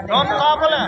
Rom kau boleh?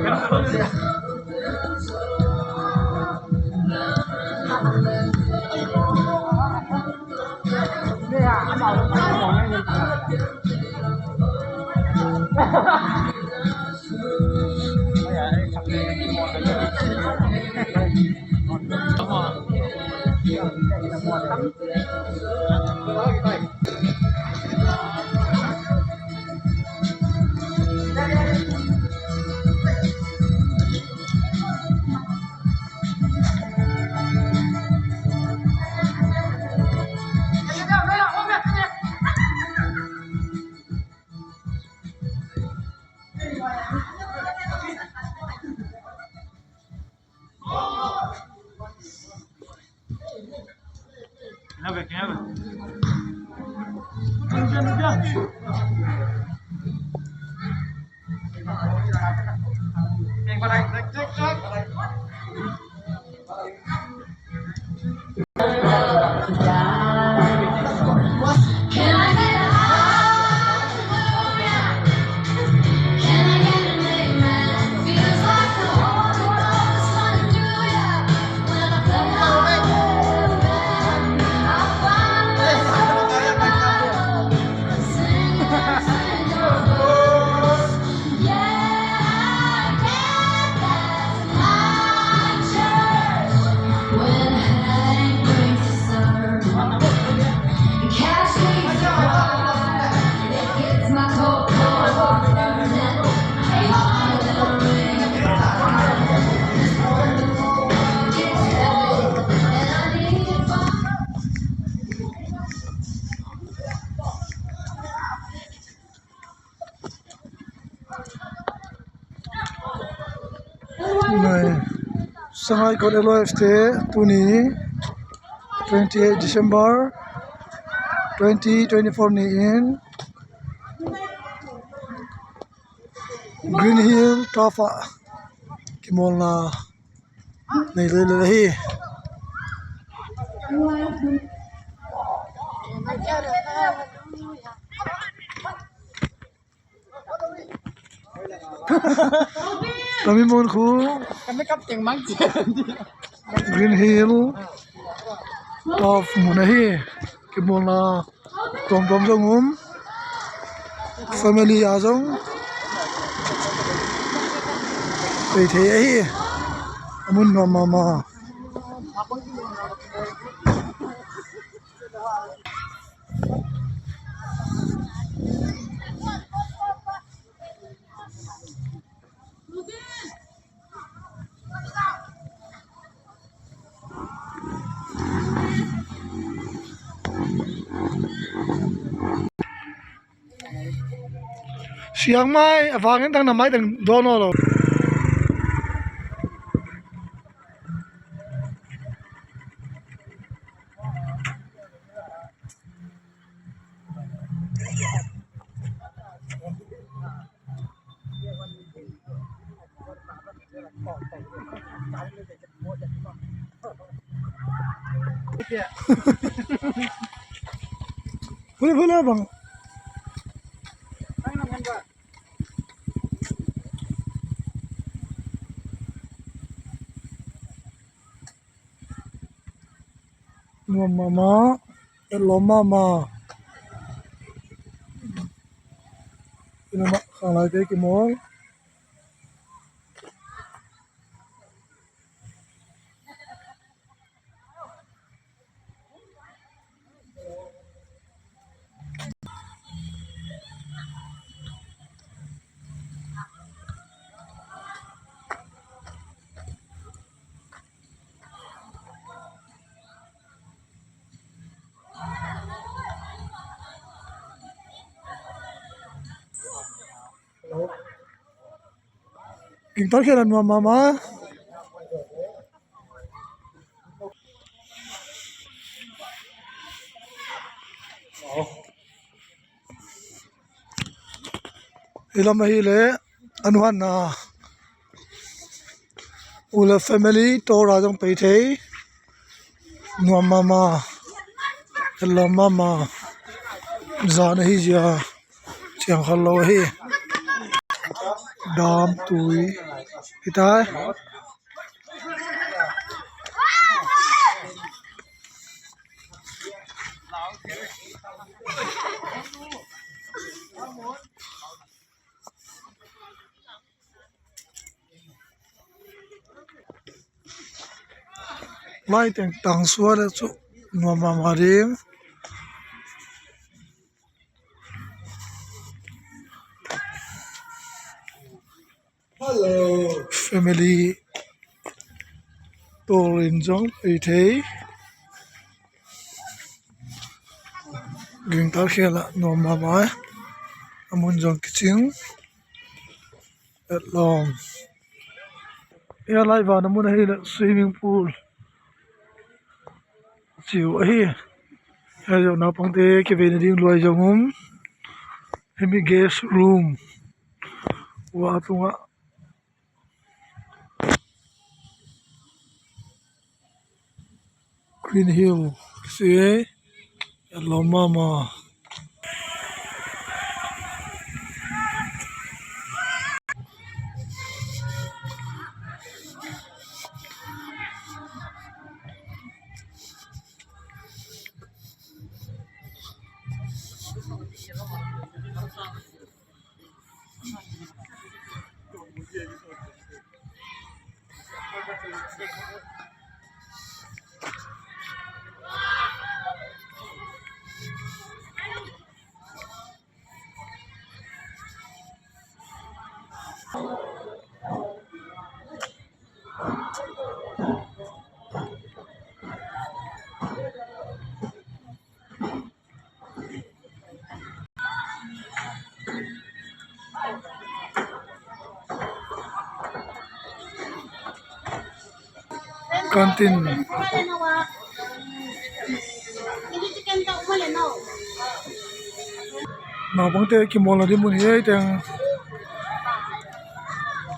Kenapa? Kenapa? Này, Shanghai Court LOFT Tuni 28 December 2024 ni in Green Hill Tafa Kimol na nailalahi kami mon khu Kami kapting mang. Green Hill of Munahi Kimol na Tom Tom Jongum family azong Tây thế ấy muốn mà siang mai vàng đang nằm mai đang đón nó rồi boleh bang mama elo mama ini mak kalau kayak gimana ging tal khian an mama ilam hi le anwan na ula family to ra jong pe thei nuam mama hello mama zan hi ja chiang khallo hi dam tui hitai lai teng tang suar chu nuam mama rim family torin jong ei thei ging tal khela nuam mama amun jong kiching at long ya lai va namun hi swimming pool chiu hi ya jo na pangte ke ve ding loi jongum hemi guest room wa tunga Green Hill see hello mama canteen na bangte ki mola di mun hi teng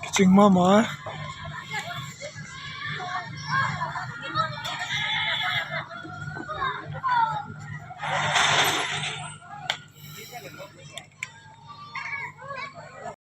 kiching mama